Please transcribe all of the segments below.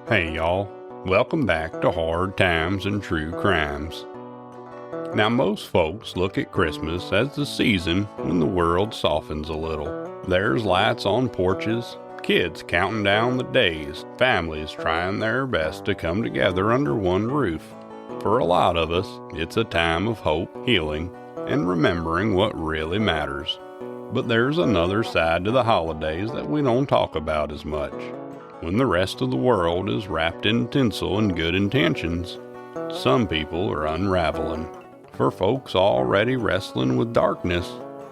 Hey y'all, welcome back to Hard Times and True Crimes. Now most folks look at Christmas as the season when the world softens a little. There's lights on porches, kids counting down the days, families trying their best to come together under one roof. For a lot of us, it's a time of hope, healing, and remembering what really matters. But there's another side to the holidays that we don't talk about as much. When the rest of the world is wrapped in tinsel and good intentions, some people are unraveling. For folks already wrestling with darkness,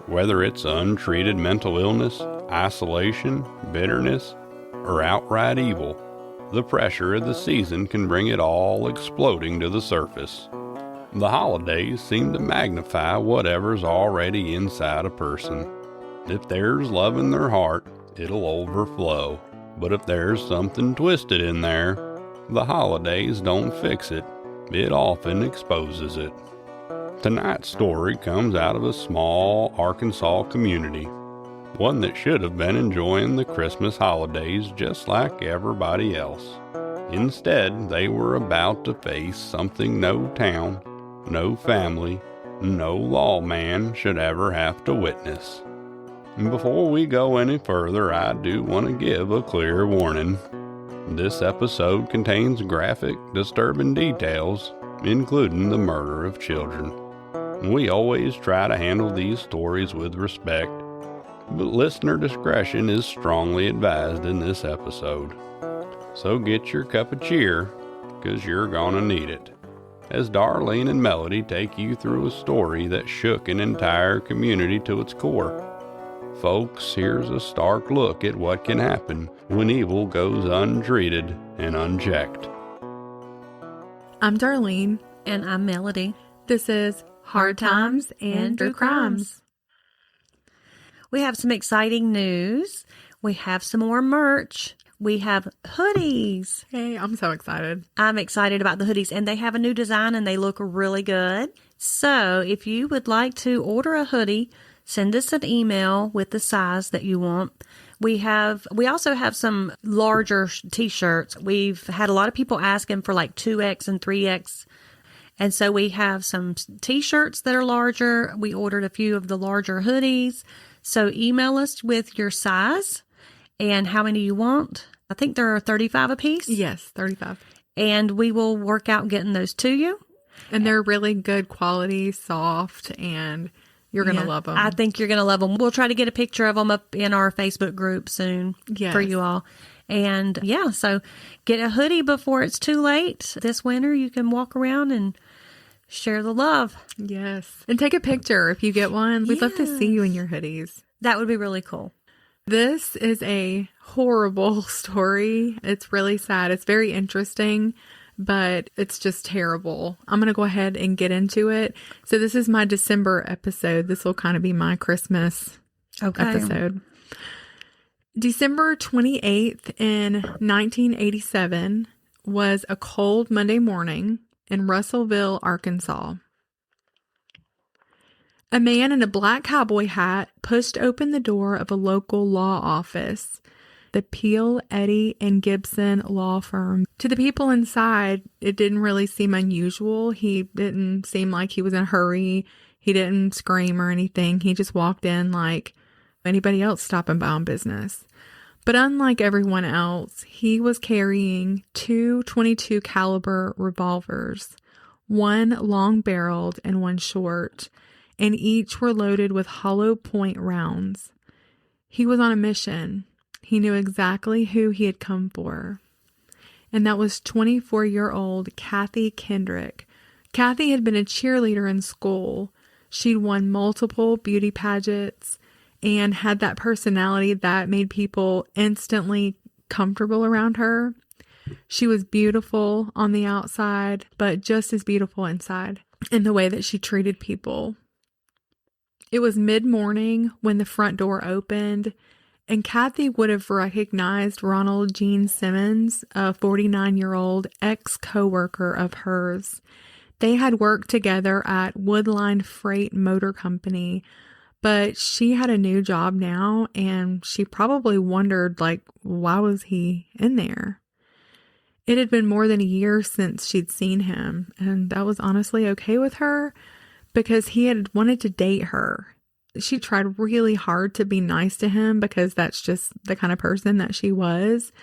whether it's untreated mental illness, isolation, bitterness, or outright evil, the pressure of the season can bring it all exploding to the surface. The holidays seem to magnify whatever's already inside a person. If there's love in their heart, it'll overflow. But if there's something twisted in there, the holidays don't fix it. It often exposes it. Tonight's story comes out of a small Arkansas community, one that should have been enjoying the Christmas holidays just like everybody else. Instead, they were about to face something no town, no family, no lawman should ever have to witness. And before we go any further, I do want to give a clear warning. This episode contains graphic, disturbing details, including the murder of children. We always try to handle these stories with respect, but listener discretion is strongly advised in this episode. So get your cup of cheer, because you're gonna need it, as Darlene and Melody take you through a story that shook an entire community to its core. Folks, here's a stark look at what can happen when evil goes untreated and unchecked. I'm Darlene. And I'm Melody. This is Hard Times and True Crimes. We have some exciting news. We have some more merch. We have hoodies. Hey, I'm so excited. I'm excited about the hoodies, and they have a new design and they look really good. So if you would like to order a hoodie, send us an email with the size that you want. We also have some larger t-shirts. We've had a lot of people asking for like 2X and 3X. And so we have some t-shirts that are larger. We ordered a few of the larger hoodies. So email us with your size and how many you want. I think there are 35 a piece. Yes, 35. And we will work out getting those to you. And they're really good quality, soft, and you're going to love them. I think you're going to love them. We'll try to get a picture of them up in our Facebook group soon for you all. And yeah, so get a hoodie before it's too late. This winter, you can walk around and share the love. Yes. And take a picture if you get one. We'd love to see you in your hoodies. That would be really cool. This is a horrible story. It's really sad. It's very interesting, but it's just terrible. I'm going to go ahead and get into it. So this is my December episode. This will kind of be my Christmas episode. December 28th in 1987 was a cold Monday morning in Russellville, Arkansas. A man in a black cowboy hat pushed open the door of a local law office, the Peel, Eddy, and Gibson law firm. To the people inside, it didn't really seem unusual. He didn't seem like he was in a hurry. He didn't scream or anything. He just walked in like anybody else stopping by on business. But unlike everyone else, he was carrying two .22 caliber revolvers, one long-barreled and one short, and each were loaded with hollow point rounds. He was on a mission. He knew exactly who he had come for, and that was 24-year-old Kathy Kendrick. Kathy had been a cheerleader in school. She'd won multiple beauty pageants and had that personality that made people instantly comfortable around her. She was beautiful on the outside, but just as beautiful inside in the way that she treated people. It was mid-morning when the front door opened, and Kathy would have recognized Ronald Gene Simmons, a 49-year-old ex-coworker of hers. They had worked together at Woodline Freight Motor Company, but she had a new job now, and she probably wondered, like, why was he in there? It had been more than a year since she'd seen him, and that was honestly okay with her because he had wanted to date her. She tried really hard to be nice to him because that's just the kind of person that she was.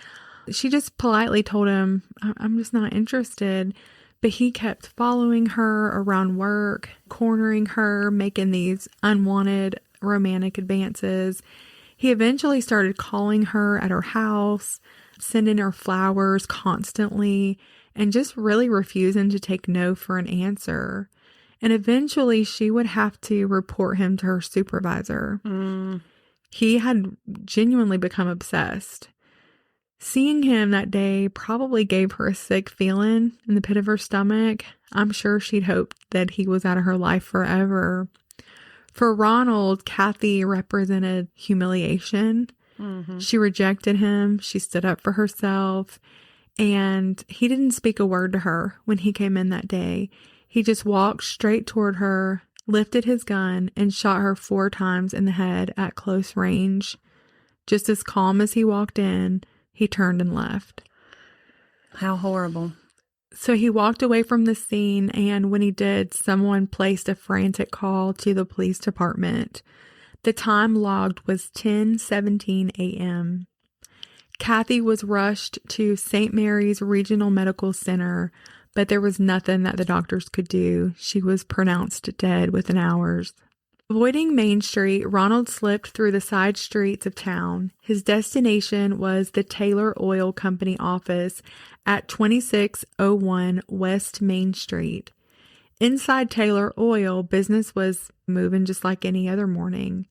She just politely told him, I'm just not interested. But he kept following her around work, cornering her, making these unwanted romantic advances. He eventually started calling her at her house, sending her flowers constantly, and just really refusing to take no for an answer. And eventually she would have to report him to her supervisor. He had genuinely become obsessed. Seeing him that day probably gave her a sick feeling in the pit of her stomach. I'm sure she'd hoped that he was out of her life forever. For Ronald, Kathy represented humiliation. She rejected him. She stood up for herself. And he didn't speak a word to her when he came in that day. He just walked straight toward her, lifted his gun, and shot her 4 times in the head at close range. Just as calm as he walked in, he turned and left. How horrible. So he walked away from the scene, and when he did, someone placed a frantic call to the police department. The time logged was 10:17 a.m. Kathy was rushed to St. Mary's Regional Medical Center, but there was nothing that the doctors could do. She was pronounced dead within hours. Avoiding Main Street, Ronald slipped through the side streets of town. His destination was the Taylor Oil Company office at 2601 West Main Street. Inside Taylor Oil, business was moving just like any other morning.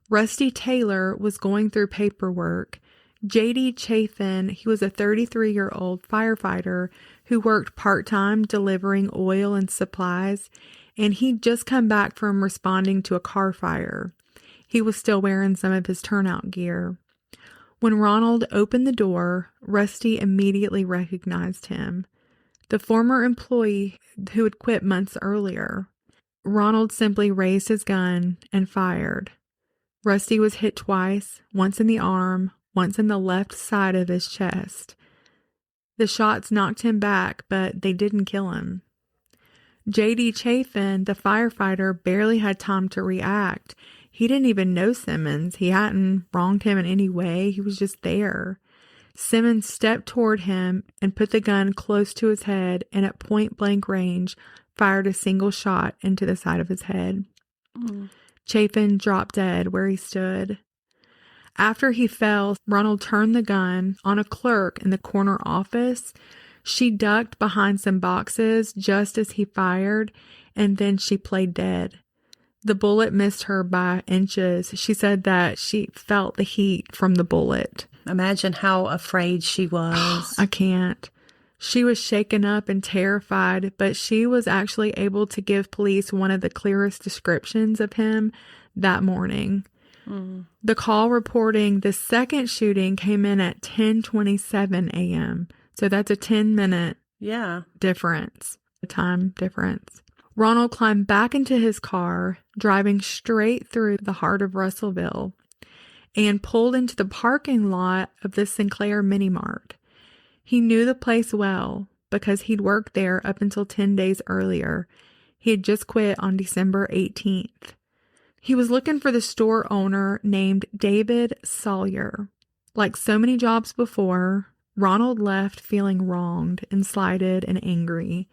Rusty Taylor was going through paperwork. J.D. Chafin, he was a 33-year-old firefighter who worked part-time delivering oil and supplies, and he'd just come back from responding to a car fire. He was still wearing some of his turnout gear. When Ronald opened the door, Rusty immediately recognized him. The former employee who had quit months earlier. Ronald simply raised his gun and fired. Rusty was hit twice, once in the arm, once in the left side of his chest. The shots knocked him back, but they didn't kill him. J.D. Chafin, the firefighter, barely had time to react. He didn't even know Simmons. He hadn't wronged him in any way. He was just there. Simmons stepped toward him and put the gun close to his head and at point-blank range fired a single shot into the side of his head. Chafin dropped dead where he stood. After he fell, Ronald turned the gun on a clerk in the corner office. She ducked behind some boxes just as he fired, and then she played dead. The bullet missed her by inches. She said that she felt the heat from the bullet. Imagine how afraid she was. I can't. She was shaken up and terrified, but she was actually able to give police one of the clearest descriptions of him that morning. The call reporting the second shooting came in at 10:27 a.m. So that's a 10-minute difference, a time difference. Ronald climbed back into his car, driving straight through the heart of Russellville, and pulled into the parking lot of the Sinclair Mini Mart. He knew the place well because he'd worked there up until 10 days earlier. He had just quit on December 18th. He was looking for the store owner named David Sawyer. Like so many jobs before, Ronald left feeling wronged and slighted and angry.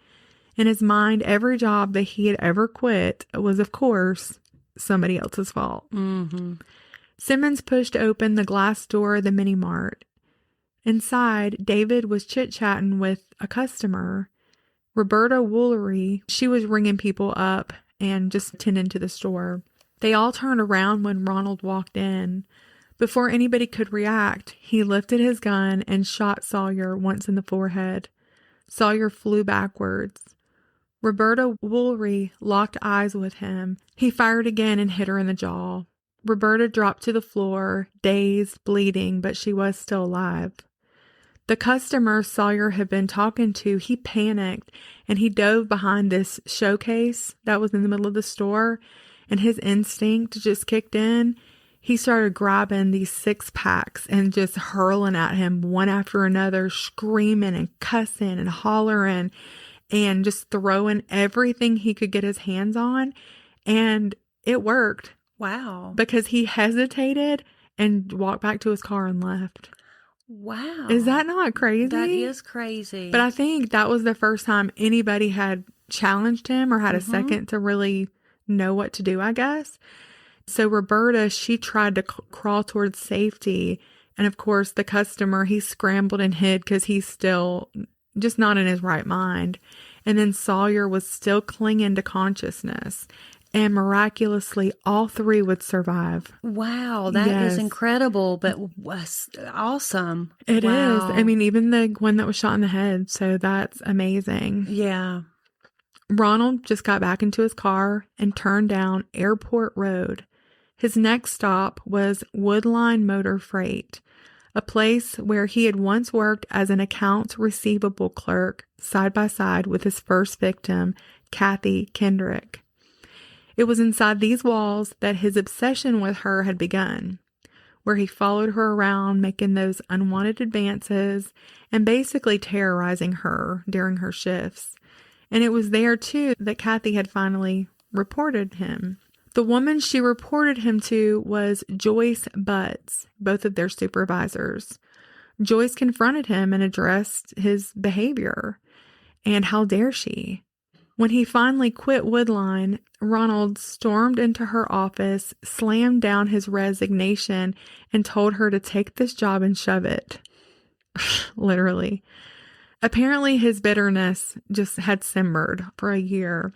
In his mind, every job that he had ever quit was, of course, somebody else's fault. Simmons pushed open the glass door of the mini mart. Inside, David was chit-chatting with a customer. Roberta Woolery, she was ringing people up and just tending to the store. They all turned around when Ronald walked in. Before anybody could react, he lifted his gun and shot Sawyer once in the forehead. Sawyer flew backwards. Roberta Woolery locked eyes with him. He fired again and hit her in the jaw. Roberta dropped to the floor, dazed, bleeding, but she was still alive. The customer Sawyer had been talking to, he panicked and he dove behind this showcase that was in the middle of the store, and his instinct just kicked in. He started grabbing these 6-packs and just hurling at him one after another, screaming and cussing and hollering and just throwing everything he could get his hands on. And it worked. Wow. Because he hesitated and walked back to his car and left. Wow. Is that not crazy? That is crazy. But I think that was the first time anybody had challenged him or had a second to really know what to do, I guess. So Roberta, she tried to crawl towards safety. And of course, the customer, he scrambled and hid because he's still just not in his right mind. And then Sawyer was still clinging to consciousness. And miraculously, all 3 would survive. Wow, that is incredible, but was awesome. It is. I mean, even the one that was shot in the head. So that's amazing. Yeah. Ronald just got back into his car and turned down Airport Road. His next stop was Woodline Motor Freight, a place where he had once worked as an accounts receivable clerk side by side with his first victim, Kathy Kendrick. It was inside these walls that his obsession with her had begun, where he followed her around, making those unwanted advances and basically terrorizing her during her shifts. And it was there, too, that Kathy had finally reported him. The woman she reported him to was Joyce Butts, both of their supervisors. Joyce confronted him and addressed his behavior. And how dare she? When he finally quit Woodline, Ronald stormed into her office, slammed down his resignation, and told her to take this job and shove it. Literally. Apparently, his bitterness just had simmered for a year.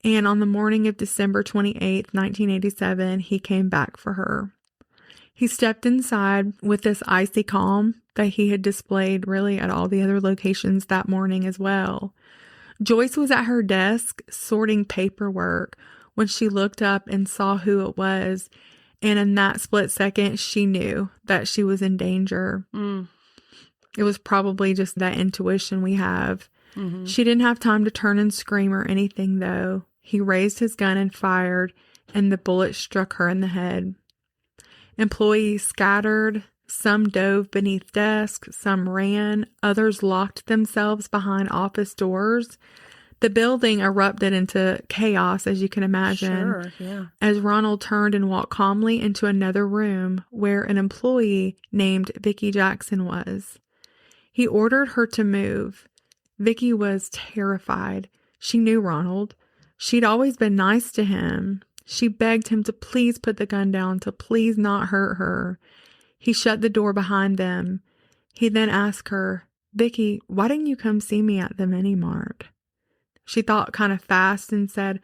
And on the morning of December 28th, 1987, he came back for her. He stepped inside with this icy calm that he had displayed really at all the other locations that morning as well. Joyce was at her desk sorting paperwork when she looked up and saw who it was. And in that split second, she knew that she was in danger. It was probably just that intuition we have. She didn't have time to turn and scream or anything, though. He raised his gun and fired, and the bullet struck her in the head. Employees scattered. Some dove beneath desks, some ran, others locked themselves behind office doors. The building erupted into chaos, as you can imagine. Sure, yeah. As Ronald turned and walked calmly into another room where an employee named Vicki Jackson was. He ordered her to move. Vicki was terrified. She knew Ronald. She'd always been nice to him. She begged him to please put the gun down, to please not hurt her. He shut the door behind them. He then asked her, "Vicki, why didn't you come see me at the mini mart?" She thought kind of fast and said,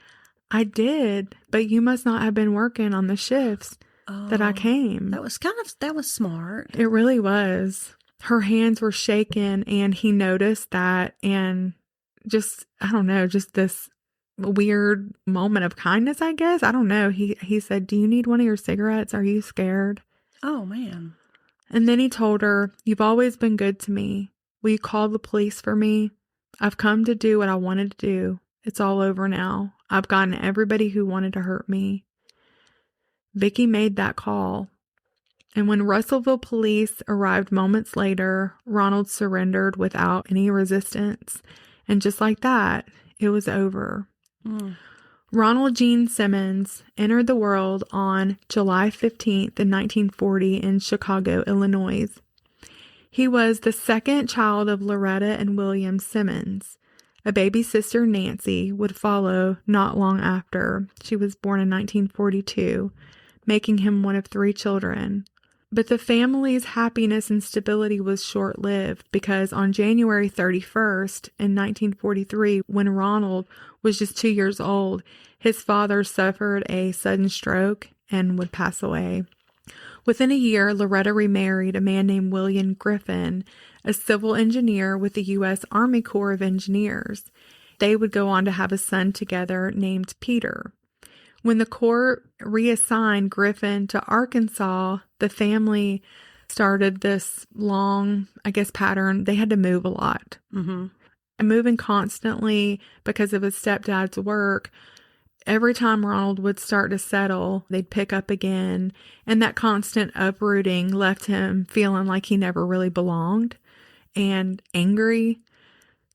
"I did, but you must not have been working on the shifts that I came." That was smart. It really was. Her hands were shaking and he noticed that, and just, I don't know, just this weird moment of kindness, I guess. I don't know. He said, "Do you need one of your cigarettes? Are you scared?" Oh, man. And then he told her, "You've always been good to me. Will you call the police for me? I've come to do what I wanted to do. It's all over now. I've gotten everybody who wanted to hurt me." Vicki made that call. And when Russellville police arrived moments later, Ronald surrendered without any resistance. And just like that, it was over. Ronald Gene Simmons entered the world on July 15th in 1940 in Chicago, Illinois. He was the second child of Loretta and William Simmons. A baby sister, Nancy, would follow not long after. She was born in 1942, making him one of 3 children. But the family's happiness and stability was short-lived because on January 31st in 1943, when Ronald was just 2 years old, his father suffered a sudden stroke and would pass away. Within a year, Loretta remarried a man named William Griffin, a civil engineer with the U.S. Army Corps of Engineers. They would go on to have a son together named Peter. When the Corps reassigned Griffin to Arkansas, the family started this long, I guess, pattern. They had to move a lot. Mm-hmm. And moving constantly because of his stepdad's work. Every time Ronald would start to settle, they'd pick up again. And that constant uprooting left him feeling like he never really belonged and angry.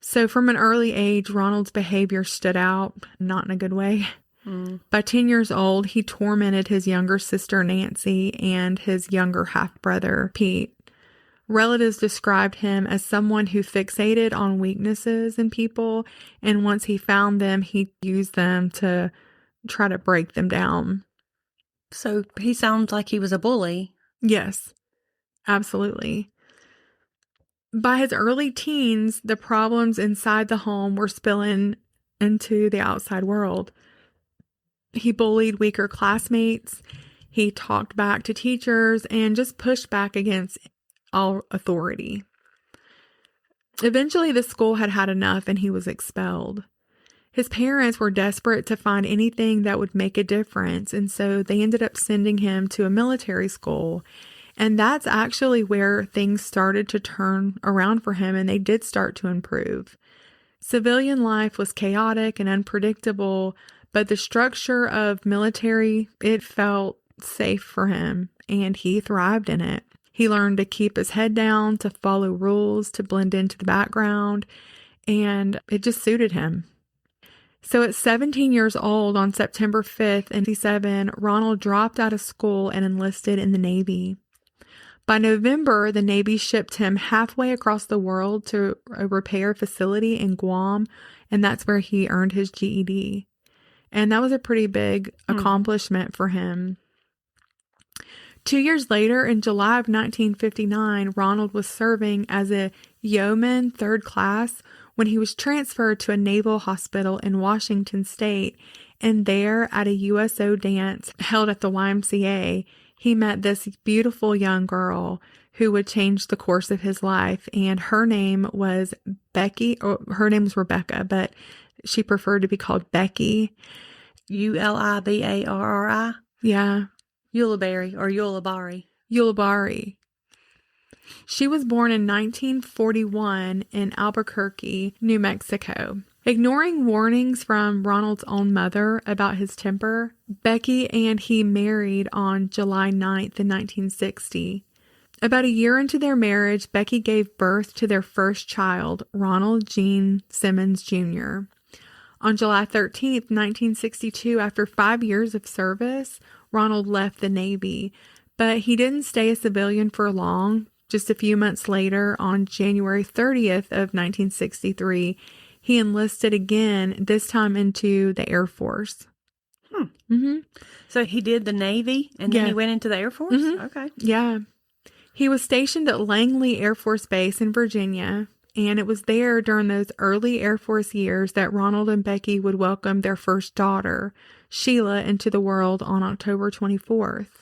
So from an early age, Ronald's behavior stood out, not in a good way. By 10 years old, he tormented his younger sister, Nancy, and his younger half-brother, Pete. Relatives described him as someone who fixated on weaknesses in people, and once he found them, he used them to try to break them down. So he sounds like he was a bully. Yes, absolutely. By his early teens, the problems inside the home were spilling into the outside world. He bullied weaker classmates, he talked back to teachers, and just pushed back against all authority. Eventually, the school had had enough and he was expelled. His parents were desperate to find anything that would make a difference, and so they ended up sending him to a military school. And that's actually where things started to turn around for him, and they did start to improve. Civilian life was chaotic and unpredictable, but the structure of military, it felt safe for him, and he thrived in it. He learned to keep his head down, to follow rules, to blend into the background, and it just suited him. So at 17 years old, on September 5th, 1957, Ronald dropped out of school and enlisted in the Navy. By November, the Navy shipped him halfway across the world to a repair facility in Guam, and that's where he earned his GED. And that was a pretty big accomplishment for him. 2 years later, in July of 1959, Ronald was serving as a yeoman third class when he was transferred to a naval hospital in Washington State. And there, at a USO dance held at the YMCA, he met this beautiful young girl who would change the course of his life. And her name was Becky, or her name was Rebecca, but she preferred to be called Becky. Ulibarri? Yeah. Ulibarri or Ulibarri? Ulibarri. She was born in 1941 in Albuquerque, New Mexico. Ignoring warnings from Ronald's own mother about his temper, Becky and he married on July 9th in 1960. About a year into their marriage, Becky gave birth to their first child, Ronald Gene Simmons Jr. On July 13th, 1962, after 5 years of service, Ronald left the Navy, but he didn't stay a civilian for long. Just a few months later, on January 30th of 1963, he enlisted again, this time into the Air Force. So he did the Navy, and then he went into the Air Force? Okay. Yeah. He was stationed at Langley Air Force Base in Virginia, and it was there during those early Air Force years that Ronald and Becky would welcome their first daughter, Sheila, into the world on October 24th.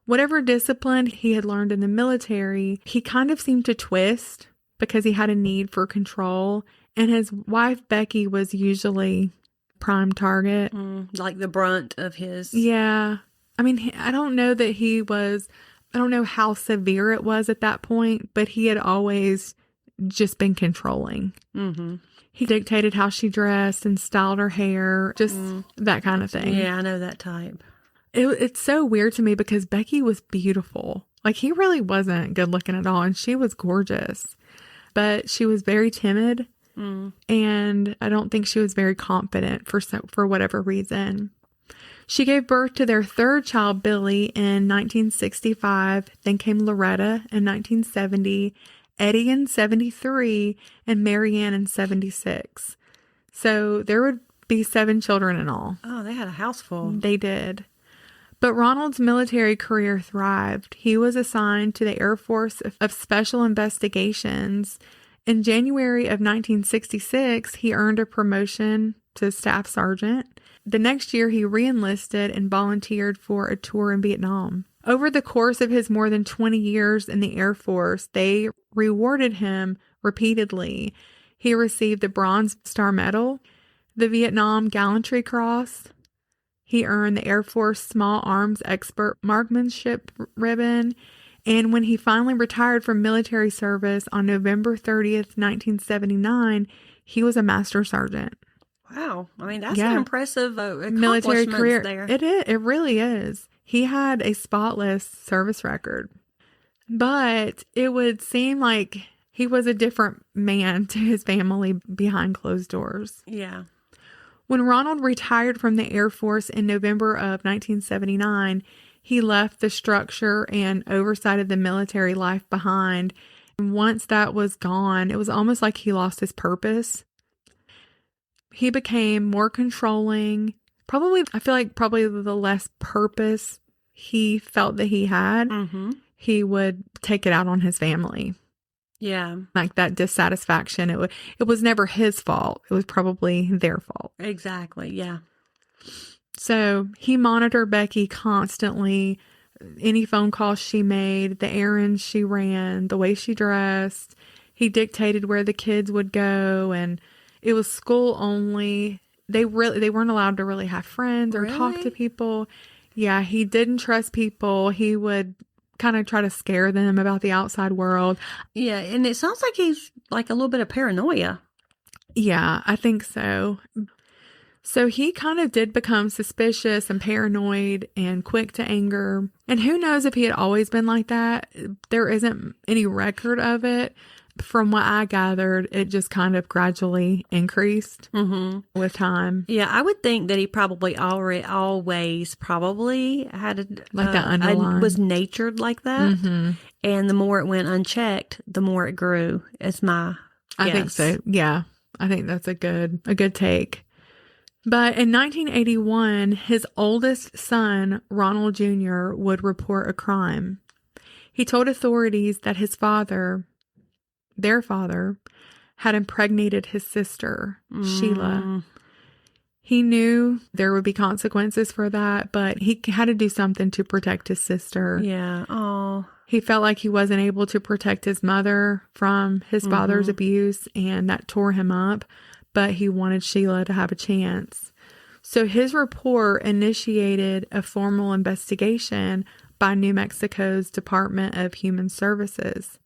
Whatever discipline he had learned in the military, he kind of seemed to twist because he had a need for control, and his wife, Becky, was usually prime target. Like the brunt of his... Yeah. I mean, I don't know that he was... I don't know how severe it was at that point, but he had always just been controlling. He dictated how she dressed and styled her hair, just that kind of thing. Yeah, I know that type. It's so weird to me because Becky was beautiful. Like, he really wasn't good looking at all, and she was gorgeous. But she was very timid, and I don't think she was very confident for whatever reason. She gave birth to their third child, Billy, in 1965. Then came Loretta in 1970, Eddie in 73, and Marianne in 76. So there would be 7 children in all. Oh, they had a house full. They did. But Ronald's military career thrived. He was assigned to the Air Force of Special Investigations. In January of 1966, he earned a promotion to staff sergeant. The next year, he re-enlisted and volunteered for a tour in Vietnam. Over the course of his more than 20 years in the Air Force, they rewarded him repeatedly. He received the Bronze Star Medal, the Vietnam Gallantry Cross. He earned the Air Force Small Arms Expert Marksmanship Ribbon, And when he finally retired from military service on November 30th, 1979, he was a master sergeant. Wow. I mean, that's an impressive Military career. there. It is. It really is. He had a spotless service record. But it would seem like he was a different man to his family behind closed doors. Yeah. When Ronald retired from the Air Force in November of 1979, he left the structure and oversight of the military life behind. And once that was gone, it was almost like he lost his purpose. He became more controlling. I feel like probably the less purpose he felt that he had, he would take it out on his family. Yeah. Like that dissatisfaction. It was never his fault. It was probably their fault. Exactly. Yeah. So he monitored Becky constantly. Any phone calls she made, the errands she ran, the way she dressed. He dictated where the kids would go, and it was school only. They weren't allowed to really have friends or talk to people. Yeah, he didn't trust people. He would kind of try to scare them about the outside world. Yeah, and it sounds like he's like a little bit of paranoia. Yeah, I think so. So he kind of did become suspicious and paranoid and quick to anger. And who knows if he had always been like that. There isn't any record of it. From what I gathered, it just kind of gradually increased with time. Yeah, I would think that he probably always probably had Like that underlying. Was natured like that. And the more it went unchecked, the more it grew. It's my guess. I think so. Yeah, I think that's a good take. But in 1981, his oldest son, Ronald Jr., would report a crime. He told authorities that their father, had impregnated his sister, Sheila. He knew there would be consequences for that, but he had to do something to protect his sister. Yeah. Oh. He felt like he wasn't able to protect his mother from his father's abuse, and that tore him up, but he wanted Sheila to have a chance. So his report initiated a formal investigation by New Mexico's Department of Human Services.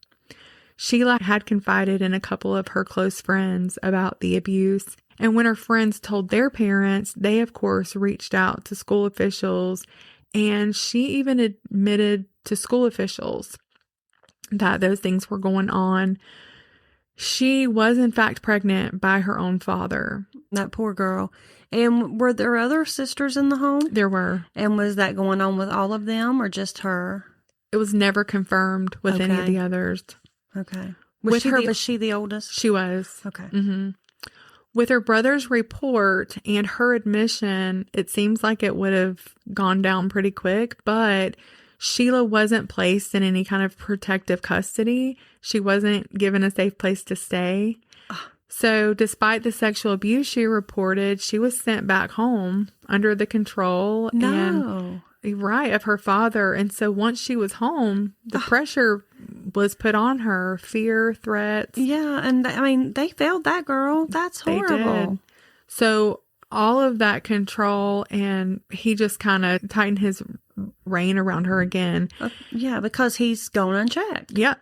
Sheila had confided in a couple of her close friends about the abuse, and when her friends told their parents, they of course reached out to school officials, and she even admitted to school officials that those things were going on. She was in fact pregnant by her own father. That poor girl. And were there other sisters in the home? There were. And was that going on with all of them or just her? It was never confirmed with any of the others. Okay. Was she the oldest? She was. Okay. With her brother's report and her admission, it seems like it would have gone down pretty quick, but Sheila wasn't placed in any kind of protective custody. She wasn't given a safe place to stay. So despite the sexual abuse she reported, she was sent back home under the control of her father. And so once she was home, the pressure was put on her, fear, threats. Yeah, and I mean, they failed that girl. That's horrible. They did. So all of that control, and he just kind of tightened his rein around her again. Yeah, because he's going unchecked. Yeah.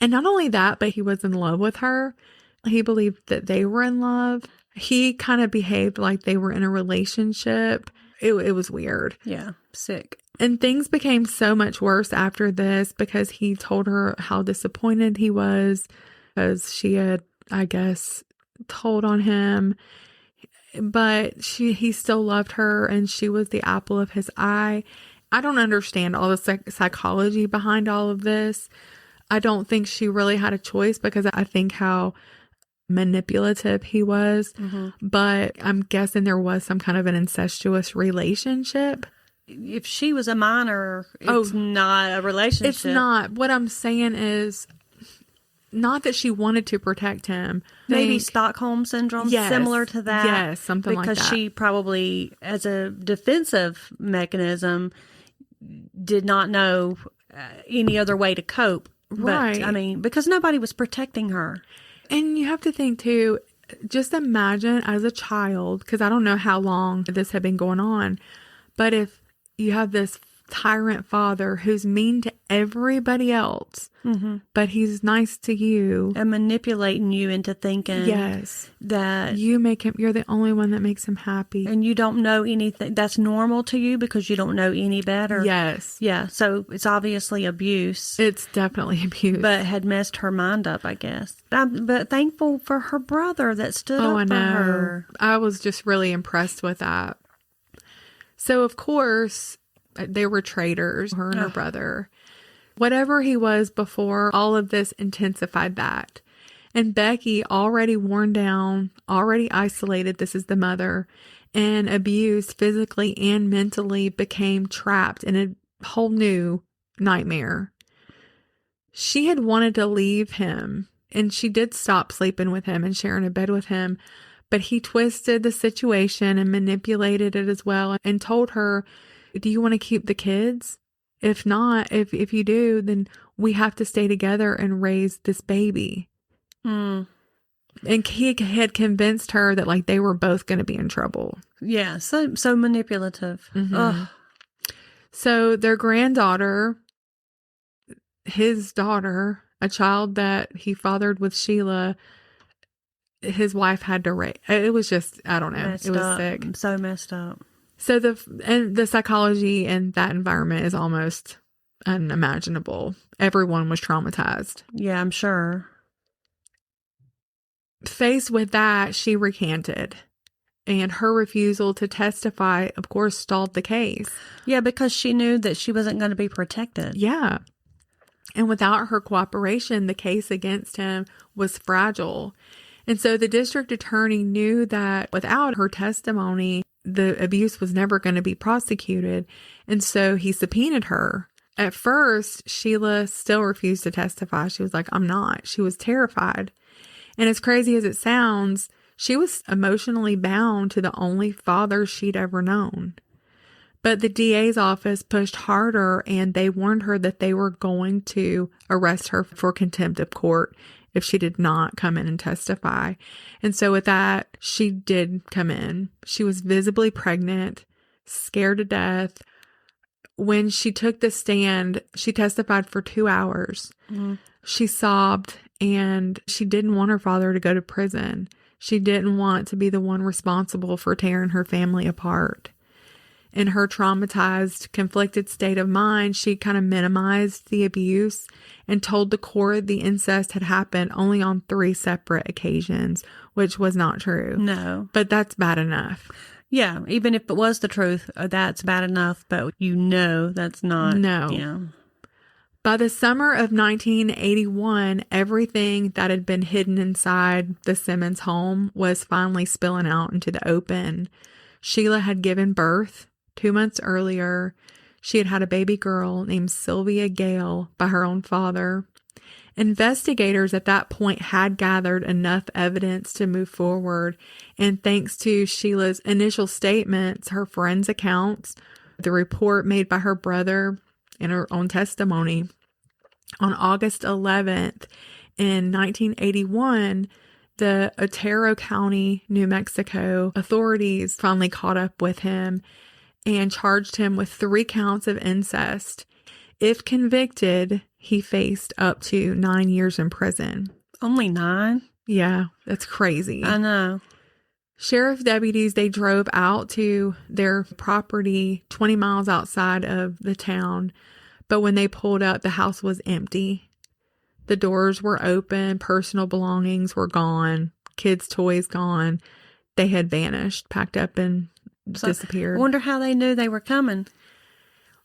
And not only that, but he was in love with her. He believed that they were in love. He kind of behaved like they were in a relationship. It was weird. Yeah, sick. And things became so much worse after this because he told her how disappointed he was because she had, I guess, told on him. But he still loved her, and she was the apple of his eye. I don't understand all the psychology behind all of this. I don't think she really had a choice because I think how manipulative he was. But I'm guessing there was some kind of an incestuous relationship. If she was a minor, it's not a relationship. It's not. What I'm saying is not that she wanted to protect him. Maybe Stockholm Syndrome, similar to that. Yes, something like that. Because she probably, as a defensive mechanism, did not know any other way to cope. Right. But, I mean, because nobody was protecting her. And you have to think, too, just imagine as a child, because I don't know how long this had been going on, but if you have this tyrant father who's mean to everybody else, but he's nice to you. And manipulating you into thinking that you're the only one that makes him happy. And you don't know anything that's normal to you because you don't know any better. Yes. Yeah. So it's obviously abuse. It's definitely abuse. But had messed her mind up, I guess. But thankful for her brother that stood up for her. I was just really impressed with that. So, of course, they were traitors, her and her brother. Whatever he was before, all of this intensified that. And Becky, already worn down, already isolated, this is the mother, and abused physically and mentally, became trapped in a whole new nightmare. She had wanted to leave him, and she did stop sleeping with him and sharing a bed with him, but he twisted the situation and manipulated it as well and told her, do you want to keep the kids? If not, if you do, then we have to stay together and raise this baby. And he had convinced her that like they were both going to be in trouble. Yeah, so manipulative. So their granddaughter, his daughter, a child that he fathered with Sheila, his wife had to raise. It was just, I don't know. Messed it was up. sick. So messed up. So the psychology in that environment is almost unimaginable. Everyone was traumatized. Yeah, I'm sure. Faced with that, she recanted. And her refusal to testify, of course, stalled the case. Yeah, because she knew that she wasn't going to be protected. Yeah. And without her cooperation, the case against him was fragile. And so the district attorney knew that without her testimony, the abuse was never going to be prosecuted. And so he subpoenaed her. At first, Sheila still refused to testify. She was like, I'm not. She was terrified. And as crazy as it sounds, she was emotionally bound to the only father she'd ever known. But the DA's office pushed harder, and they warned her that they were going to arrest her for contempt of court if she did not come in and testify. And so with that, she did come in. She was visibly pregnant, scared to death. When she took the stand, she testified for 2 hours. She sobbed, and she didn't want her father to go to prison. She didn't want to be the one responsible for tearing her family apart. In her traumatized, conflicted state of mind, she kind of minimized the abuse and told the court the incest had happened only on 3 separate occasions, which was not true. No. But that's bad enough. Yeah, even if it was the truth, that's bad enough, but that's not. No. Yeah. By the summer of 1981, everything that had been hidden inside the Simmons home was finally spilling out into the open. Sheila had given birth 2 months earlier. She had had a baby girl named Sylvia Gale by her own father. Investigators at that point had gathered enough evidence to move forward, and thanks to Sheila's initial statements, her friends' accounts, the report made by her brother, and her own testimony, on August 11th in 1981, the Otero County, New Mexico authorities finally caught up with him and charged him with 3 counts of incest. If convicted, he faced up to 9 years in prison. Only 9? Yeah, that's crazy. I know. Sheriff deputies, they drove out to their property 20 miles outside of the town, but when they pulled up, the house was empty. The doors were open, personal belongings were gone, kids' toys gone. They had vanished, packed up and disappeared. I wonder how they knew they were coming.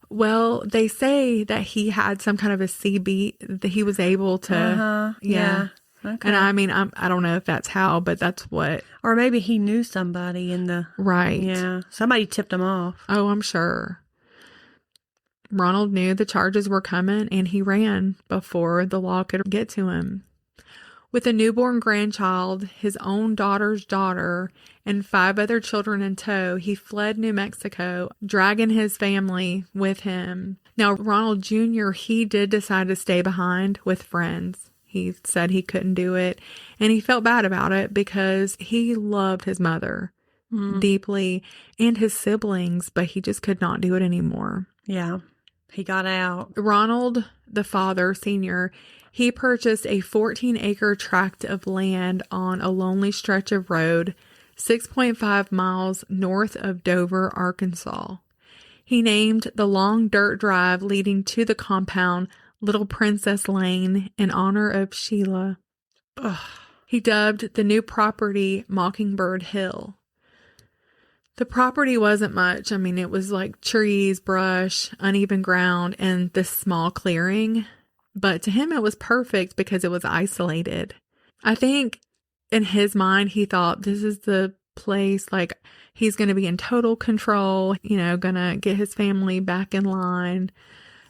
Well, they say that he had some kind of a CB, that he was able to, Yeah. Okay. And I mean, I don't know if that's how, but that's what. Or maybe he knew somebody in the. Right. Yeah. Somebody tipped him off. Oh, I'm sure. Ronald knew the charges were coming, and he ran before the law could get to him. With a newborn grandchild, his own daughter's daughter, and 5 other children in tow, he fled New Mexico, dragging his family with him. Now, Ronald Jr., he did decide to stay behind with friends. He said he couldn't do it, and he felt bad about it because he loved his mother deeply and his siblings, but he just could not do it anymore. Yeah. He got out. Ronald, the father, senior, he purchased a 14-acre tract of land on a lonely stretch of road 6.5 miles north of Dover, Arkansas. He named the long dirt drive leading to the compound Little Princess Lane in honor of Sheila. He dubbed the new property Mockingbird Hill. The property wasn't much. I mean, it was like trees, brush, uneven ground, and this small clearing. But to him, it was perfect because it was isolated. I think in his mind, he thought this is the place, like he's going to be in total control, going to get his family back in line.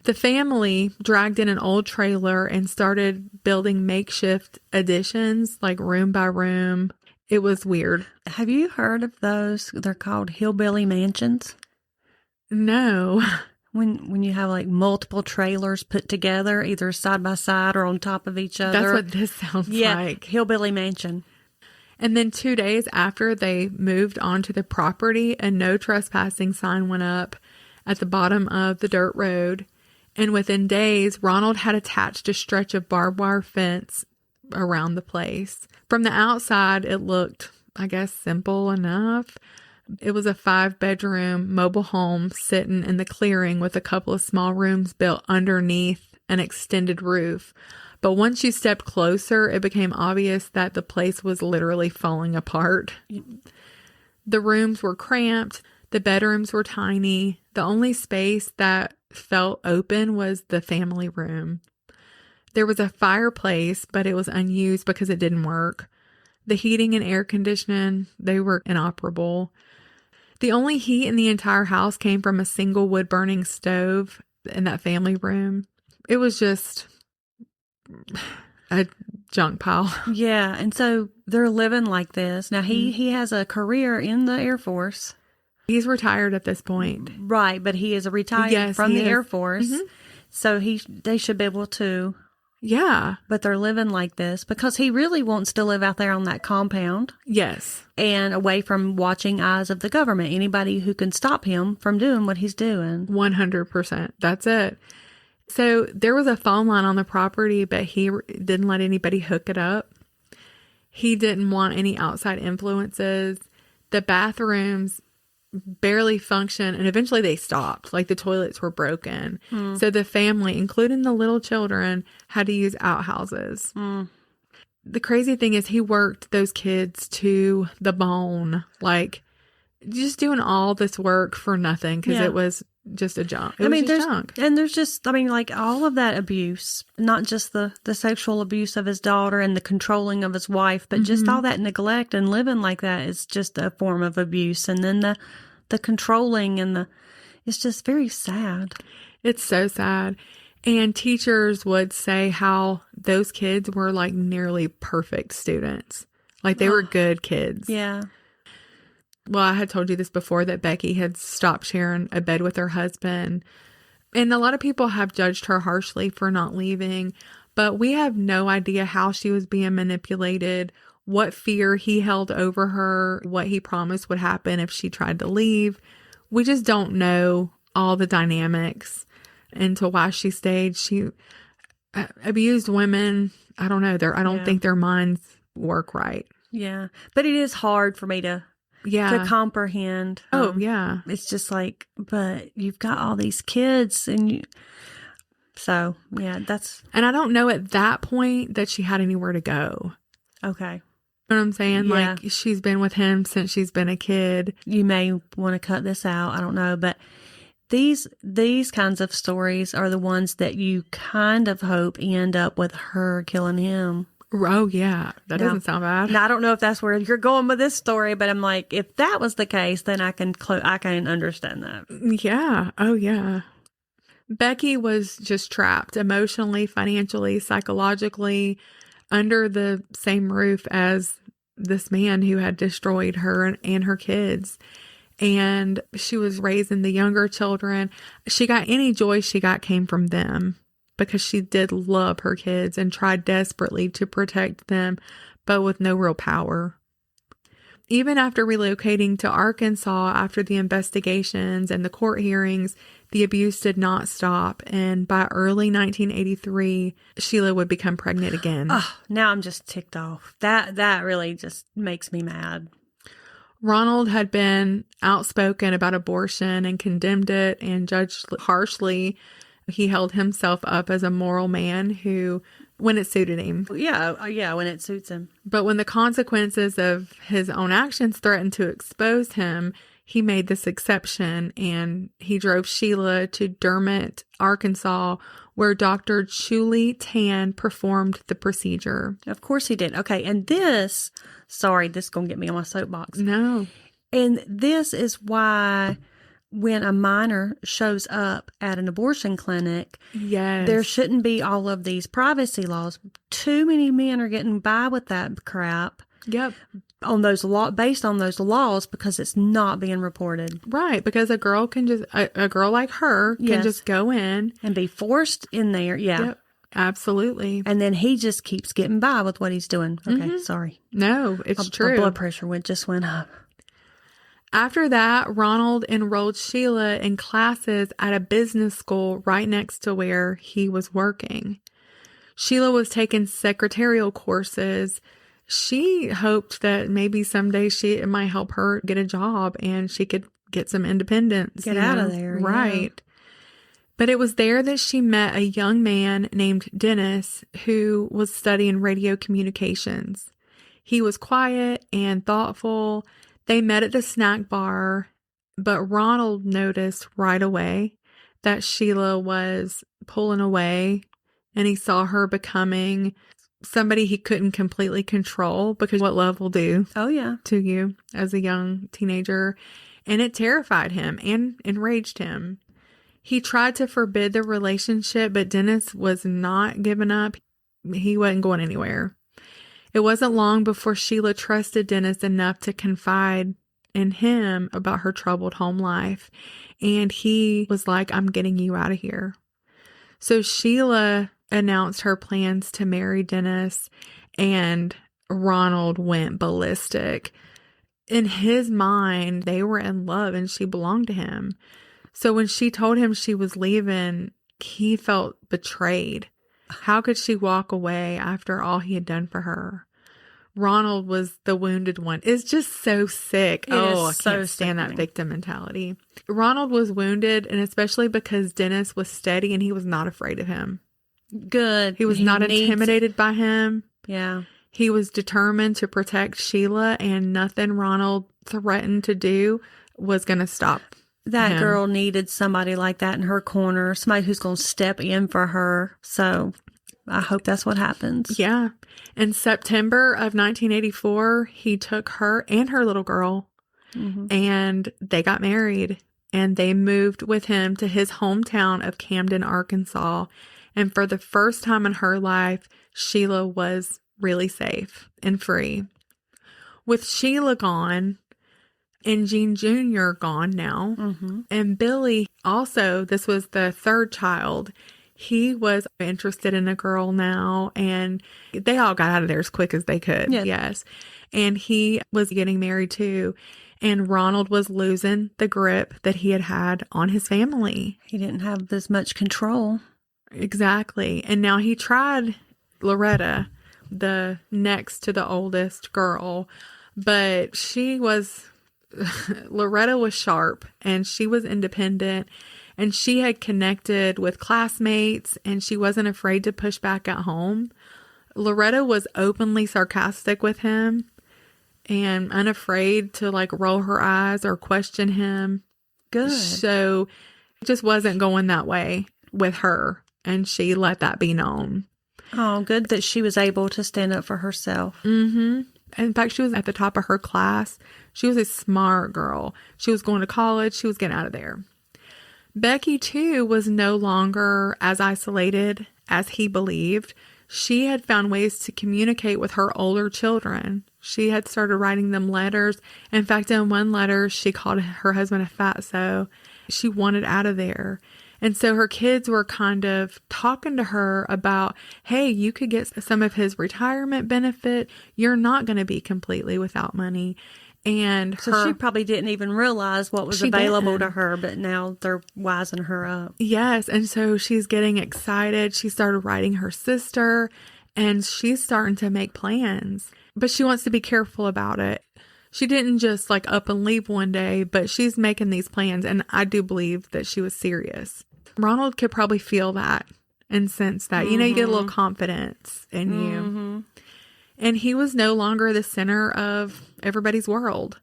The family dragged in an old trailer and started building makeshift additions, like room by room. It was weird. Have you heard of those? They're called hillbilly mansions. No. When you have like multiple trailers put together, either side by side or on top of each other. That's what this sounds like. Hillbilly mansion. And then 2 days after they moved onto the property, a no trespassing sign went up at the bottom of the dirt road. And within days, Ronald had attached a stretch of barbed wire fence around the place. From the outside, it looked, I guess, simple enough. It was a 5-bedroom mobile home sitting in the clearing with a couple of small rooms built underneath an extended roof. But once you stepped closer, it became obvious that the place was literally falling apart. The rooms were cramped. The bedrooms were tiny. The only space that felt open was the family room. There was a fireplace, but it was unused because it didn't work. The heating and air conditioning, they were inoperable. The only heat in the entire house came from a single wood-burning stove in that family room. It was just a junk pile. Yeah, and so they're living like this. Now, he has a career in the Air Force. He's retired at this point. Right, but he is retired from the Air Force. Mm-hmm. So they should be able to. Yeah. But they're living like this because he really wants to live out there on that compound. Yes. And away from watching eyes of the government. Anybody who can stop him from doing what he's doing. 100%. That's it. So there was a phone line on the property, but he didn't let anybody hook it up. He didn't want any outside influences. The bathrooms barely functioned, and eventually they stopped. Like the toilets were broken. So the family, including the little children, had to use outhouses. The crazy thing is he worked those kids to the bone, like just doing all this work for nothing because it was just a junk. Just junk. And there's just, like all of that abuse, not just the sexual abuse of his daughter and the controlling of his wife, but just all that neglect and living like that is just a form of abuse. And then the controlling and it's just very sad. It's so sad. And teachers would say how those kids were like nearly perfect students. Like they were good kids. Yeah. Well, I had told you this before that Becky had stopped sharing a bed with her husband. And a lot of people have judged her harshly for not leaving. But we have no idea how she was being manipulated, what fear he held over her, what he promised would happen if she tried to leave. We just don't know all the dynamics into why she stayed. She abused women. I don't know. I don't think their minds work right. Yeah. But it is hard for me to comprehend. Yeah. It's just like, but you've got all these kids and so, yeah, that's. And I don't know at that point that she had anywhere to go. Okay. You know what I'm saying? Yeah. Like she's been with him since she's been a kid. You may want to cut this out. I don't know. But these kinds of stories are the ones that you kind of hope end up with her killing him. Oh, yeah. That doesn't sound bad. Now, I don't know if that's where you're going with this story, but I'm like, if that was the case, then I can understand that. Yeah. Oh, yeah. Becky was just trapped emotionally, financially, psychologically under the same roof as this man who had destroyed her and her kids. And she was raising the younger children. She got any joy she got came from them because she did love her kids and tried desperately to protect them, but with no real power. Even after relocating to Arkansas after the investigations and the court hearings, The abuse did not stop, and by early 1983, Sheila would become pregnant again. Oh, now I'm just ticked off. That really just makes me mad. Ronald had been outspoken about abortion and condemned it and judged harshly. He held himself up as a moral man who, when it suited him. Yeah, when it suits him. But when the consequences of his own actions threatened to expose him, he made this exception, and he drove Sheila to Dermot, Arkansas, where Dr. Julie Tan performed the procedure. Of course he did. Okay, and this is going to get me on my soapbox. No. And this is why when a minor shows up at an abortion clinic, Yes. there shouldn't be all of these privacy laws. Too many men are getting by with that crap. Yep. Based on those laws, because it's not being reported. Right, because a girl can just, a girl like her can Yes. just go in. And be forced in there. Yeah. Yep, absolutely. And then he just keeps getting by with what he's doing. Okay, sorry. No, it's My true. blood pressure just went up. After that, Ronald enrolled Sheila in classes at a business school right next to where he was working. Sheila was taking secretarial courses. She hoped that maybe someday it might help her get a job and she could get some independence. Get out of there. Right. Yeah. But it was there that she met a young man named Dennis who was studying radio communications. He was quiet and thoughtful. They met at the snack bar, but Ronald noticed right away that Sheila was pulling away, and he saw her becoming somebody he couldn't completely control, because what love will do Oh, yeah. to you as a young teenager. And it terrified him and enraged him. He tried to forbid the relationship, but Dennis was not giving up. He wasn't going anywhere. It wasn't long before Sheila trusted Dennis enough to confide in him about her troubled home life. And he was like, I'm getting you out of here. So Sheila announced her plans to marry Dennis, and Ronald went ballistic. In his mind, they were in love and she belonged to him. So when she told him she was leaving, he felt betrayed. How could she walk away after all he had done for her? Ronald was the wounded one. It's just so sick. I can't stand that victim mentality. Ronald was wounded, and especially because Dennis was steady and he was not afraid of him. Good. He was not intimidated by him. Yeah. He was determined to protect Sheila, and nothing Ronald threatened to do was going to stop That him. girl needed somebody like that in her corner, somebody who's going to step in for her. So I hope that's what happens. Yeah. In September of 1984, he took her and her little girl, and they got married, and they moved with him to his hometown of Camden, Arkansas. And for the first time in her life, Sheila was really safe and free. With Sheila gone and Gene Jr. gone now, and Billy also, this was the third child. He was interested in a girl now, and they all got out of there as quick as they could. Yes. And he was getting married too. And Ronald was losing the grip that he had on his family. He didn't have as much control. Exactly. And now he tried Loretta, the next to the oldest girl, but Loretta was sharp and she was independent, and she had connected with classmates, and she wasn't afraid to push back at home. Loretta was openly sarcastic with him and unafraid to roll her eyes or question him. Good. So it just wasn't going that way with her, and she let that be known. Oh, good that she was able to stand up for herself. In fact, she was at the top of her class. She was a smart girl. She was going to college. She was getting out of there. Becky, too, was no longer as isolated as he believed. She had found ways to communicate with her older children. She had started writing them letters. In fact, in one letter, she called her husband a fatso. She wanted out of there. And so her kids were kind of talking to her about, hey, you could get some of his retirement benefit. You're not going to be completely without money. And So she probably didn't even realize what was She available to didn't. her, but now they're wising her up. yes, and so she's getting excited. She started writing her sister, and she's starting to make plans. But she wants to be careful about it. She didn't just like up and leave one day, but she's making these plans, and I do believe that she was serious. Ronald could probably feel that and sense that. You know, you get a little confidence in you. And he was no longer the center of everybody's world.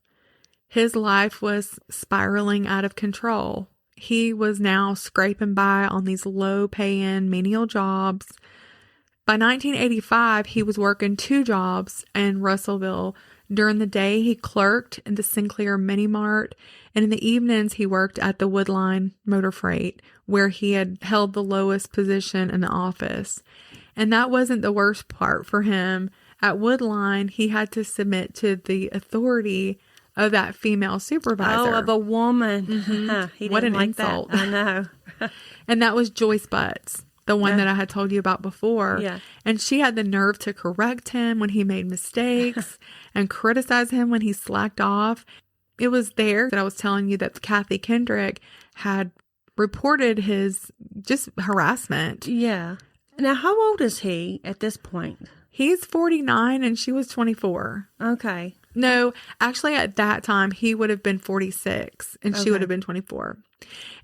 His life was spiraling out of control. He was now scraping by on these low-paying menial jobs. By 1985, he was working 2 jobs in Russellville. During the day, he clerked in the Sinclair Mini Mart, and in the evenings, he worked at the Woodline Motor Freight, where he had held the lowest position in the office. And that wasn't the worst part for him. At Woodline, he had to submit to the authority of that female supervisor. Oh, of a woman. He What didn't an like insult. That. I know. And that was Joyce Butts, the one that I had told you about before. Yeah. And she had the nerve to correct him when he made mistakes and criticize him when he slacked off. It was there that I was telling you that Kathy Kendrick had reported his just harassment. Yeah. Now, how old is he at this point? He's 49 and she was 24. Okay. No, actually at that time he would have been 46 and she would have been 24.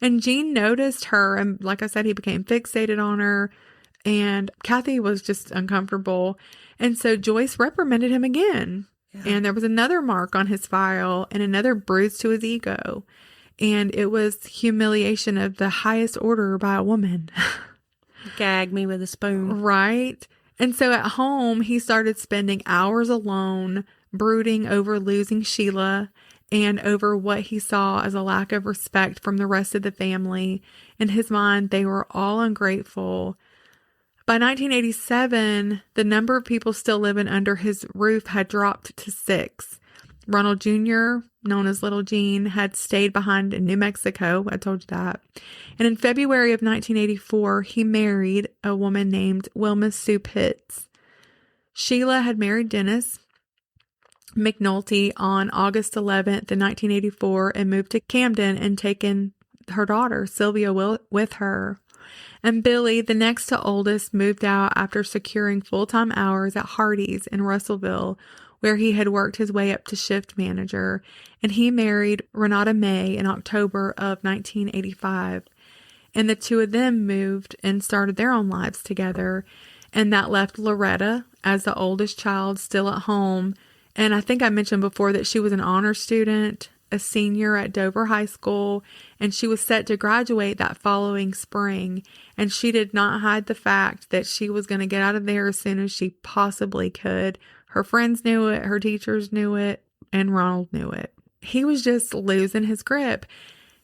And Gene noticed her, and like I said, he became fixated on her, and Kathy was just uncomfortable. And so Joyce reprimanded him again. Yeah. And there was another mark on his file and another bruise to his ego. And it was humiliation of the highest order by a woman. Gag me with a spoon. Right. And so at home, he started spending hours alone, brooding over losing Sheila and over what he saw as a lack of respect from the rest of the family. In his mind, they were all ungrateful. By 1987, the number of people still living under his roof had dropped to 6. Ronald Jr., known as Little Gene, had stayed behind in New Mexico. I told you that. And in February of 1984, he married a woman named Wilma Sue Pitts. Sheila had married Dennis McNulty on August 11th, 1984, and moved to Camden and taken her daughter, Sylvia, with her. And Billy, the next to oldest, moved out after securing full-time hours at Hardee's in Russellville, where he had worked his way up to shift manager, and he married Renata May in October of 1985. And the two of them moved and started their own lives together, and that left Loretta as the oldest child still at home. And I think I mentioned before that she was an honor student, a senior at Dover High School, and she was set to graduate that following spring. And she did not hide the fact that she was going to get out of there as soon as she possibly could. Her friends knew it, her teachers knew it, and Ronald knew it. He was just losing his grip.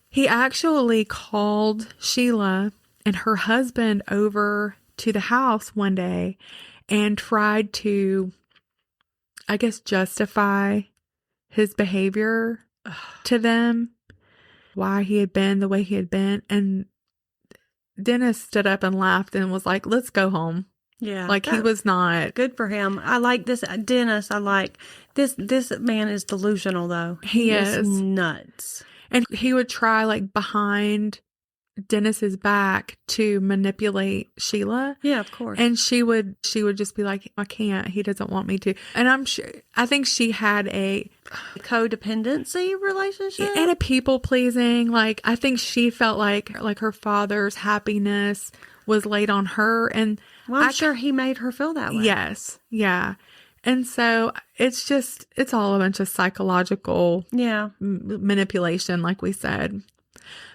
He actually called Sheila and her husband over to the house one day and tried to, I guess, justify his behavior to them, why he had been the way he had been. And Dennis stood up and laughed and was like, let's go home. Yeah. Like he was not. Good for him. I like this. Dennis, I like this. This man is delusional, though. He is nuts. And he would try like behind Dennis's back to manipulate Sheila. Yeah, of course. And she would just be like, I can't. He doesn't want me to. And I think she had a codependency relationship and a people pleasing. Like, I think she felt like her father's happiness was laid on her. And well, I'm sure he made her feel that way. Yes. Yeah. And so it's all a bunch of psychological manipulation, like we said.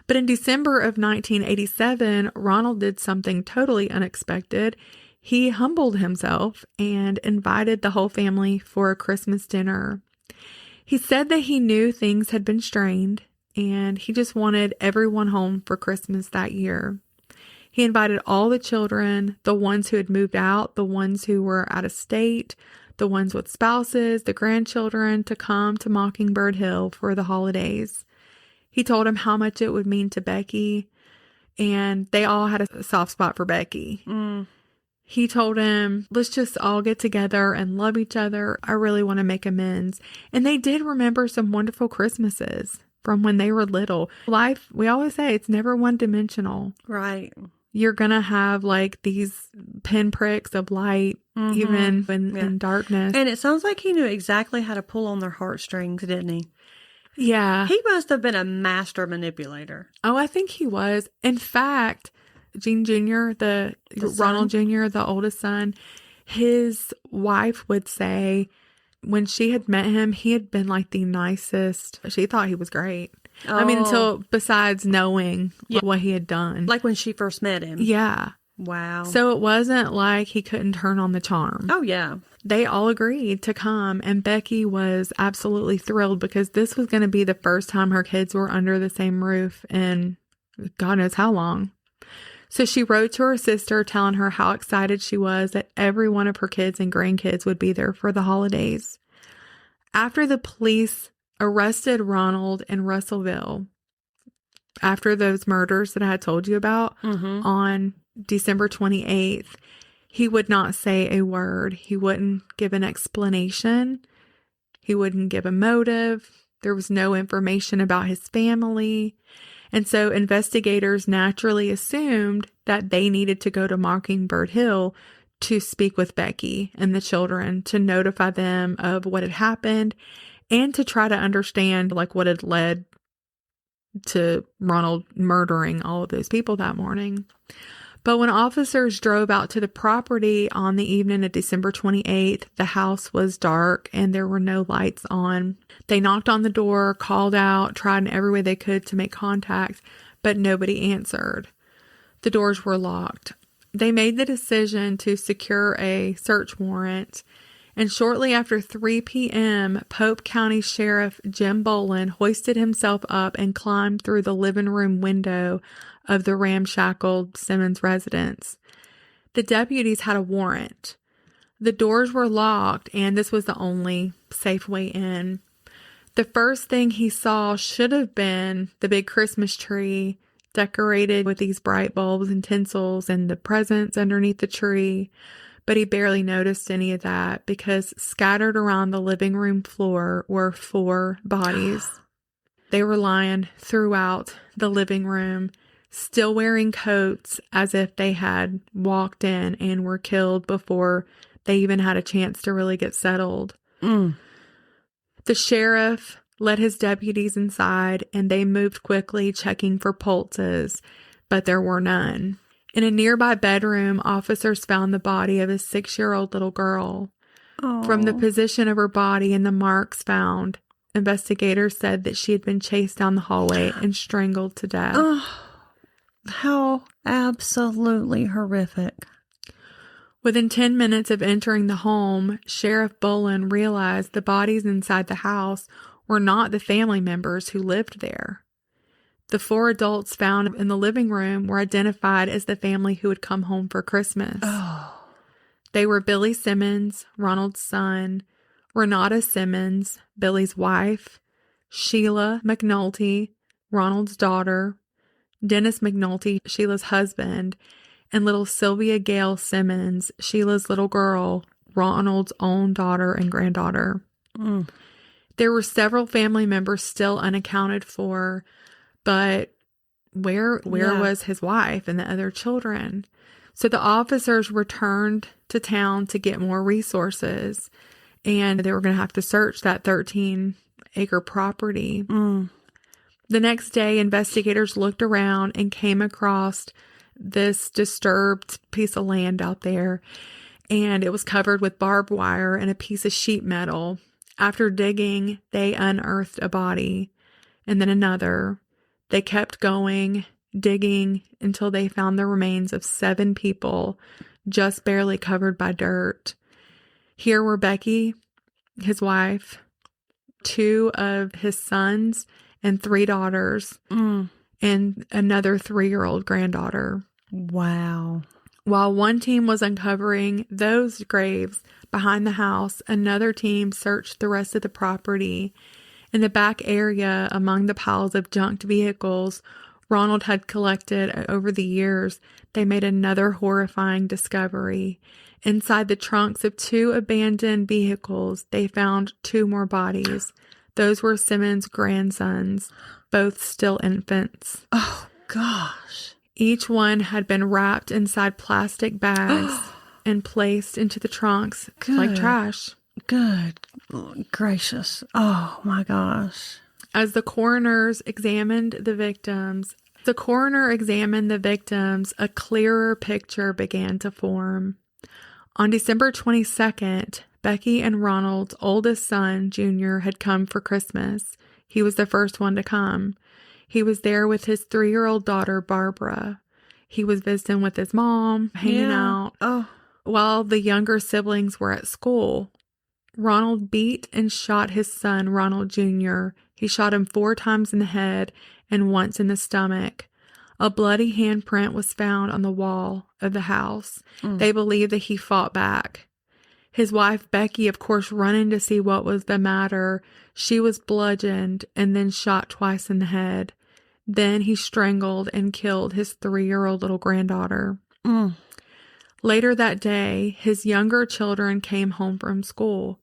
But in December of 1987, Ronald did something totally unexpected. He humbled himself and invited the whole family for a Christmas dinner. He said that he knew things had been strained, and he just wanted everyone home for Christmas that year. He invited all the children, the ones who had moved out, the ones who were out of state, the ones with spouses, the grandchildren, to come to Mockingbird Hill for the holidays. He told them how much it would mean to Becky, and they all had a soft spot for Becky. He told him, let's just all get together and love each other. I really want to make amends. And they did remember some wonderful Christmases from when they were little. Life, we always say, it's never one-dimensional. Right. You're going to have like these pinpricks of light, even in darkness. And it sounds like he knew exactly how to pull on their heartstrings, didn't he? Yeah. He must have been a master manipulator. Oh, I think he was. In fact, Gene Jr., the Ronald Jr., the oldest son, his wife would say when she had met him, he had been like the nicest. She thought he was great. Oh. I mean, until besides knowing what he had done. Like when she first met him. Yeah. Wow. So it wasn't like he couldn't turn on the charm. Oh, yeah. They all agreed to come, and Becky was absolutely thrilled because this was going to be the first time her kids were under the same roof in God knows how long. So she wrote to her sister telling her how excited she was that every one of her kids and grandkids would be there for the holidays. After the police arrested Ronald in Russellville, after those murders that I had told you about on December 28th, he would not say a word. He wouldn't give an explanation. He wouldn't give a motive. There was no information about his family. And so investigators naturally assumed that they needed to go to Mockingbird Hill to speak with Becky and the children, to notify them of what had happened and to try to understand like what had led to Ronald murdering all of those people that morning. But when officers drove out to the property on the evening of December 28th, the house was dark and there were no lights on. They knocked on the door, called out, tried in every way they could to make contact, but nobody answered. The doors were locked. They made the decision to secure a search warrant, and shortly after 3 p.m., Pope County Sheriff Jim Boland hoisted himself up and climbed through the living room window of the ramshackle Simmons residence. The deputies had a warrant. The doors were locked, and this was the only safe way in. The first thing he saw should have been the big Christmas tree decorated with these bright bulbs and tinsels and the presents underneath the tree, but he barely noticed any of that because scattered around the living room floor were 4 bodies. They were lying throughout the living room, still wearing coats as if they had walked in and were killed before they even had a chance to really get settled. The sheriff led his deputies inside and they moved quickly, checking for pulses, but there were none. In a nearby bedroom, officers found the body of a 6-year-old little girl. Aww. From the position of her body and the marks found, investigators said that she had been chased down the hallway and strangled to death. Oh, how absolutely horrific. Within 10 minutes of entering the home, Sheriff Boland realized the bodies inside the house were not the family members who lived there. The 4 adults found in the living room were identified as the family who had come home for Christmas. Oh. They were Billy Simmons, Ronald's son, Renata Simmons, Billy's wife, Sheila McNulty, Ronald's daughter, Dennis McNulty, Sheila's husband, and little Sylvia Gale Simmons, Sheila's little girl, Ronald's own daughter and granddaughter. There were several family members still unaccounted for, but where was his wife and the other children? So the officers returned to town to get more resources, and they were going to have to search that 13-acre property. The next day, investigators looked around and came across this disturbed piece of land out there, and it was covered with barbed wire and a piece of sheet metal. After digging, they unearthed a body, and then another. They kept going, digging, until they found the remains of 7 people, just barely covered by dirt. Here were Becky, his wife, 2 of his sons, and 3 daughters, and another 3-year-old granddaughter. Wow. While one team was uncovering those graves behind the house, another team searched the rest of the property. In the back area, among the piles of junked vehicles, Ronald had collected over the years, they made another horrifying discovery. Inside the trunks of 2 abandoned vehicles, they found 2 more bodies. Those were Simmons' grandsons, both still infants. Oh, gosh. Each one had been wrapped inside plastic bags and placed into the trunks like trash. Good gracious. Oh, my gosh. As the coroner examined the victims, a clearer picture began to form. On December 22nd, Becky and Ronald's oldest son, Junior, had come for Christmas. He was the first one to come. He was there with his 3-year-old daughter, Barbara. He was visiting with his mom, hanging out, while the younger siblings were at school. Ronald beat and shot his son, Ronald Jr. He shot him 4 times in the head and once in the stomach. A bloody handprint was found on the wall of the house. They believe that he fought back. His wife, Becky, of course, running to see what was the matter. She was bludgeoned and then shot twice in the head. Then he strangled and killed his 3-year-old little granddaughter. Later that day, his younger children came home from school.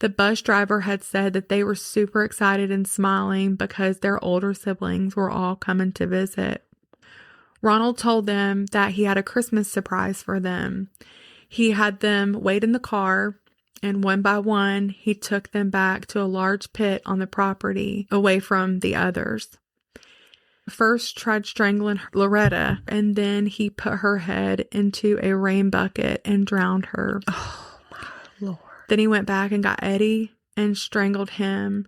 The bus driver had said that they were super excited and smiling because their older siblings were all coming to visit. Ronald told them that he had a Christmas surprise for them. He had them wait in the car, and one by one, he took them back to a large pit on the property away from the others. First tried strangling Loretta, and then he put her head into a rain bucket and drowned her. Oh, my Lord. Then he went back and got Eddie and strangled him,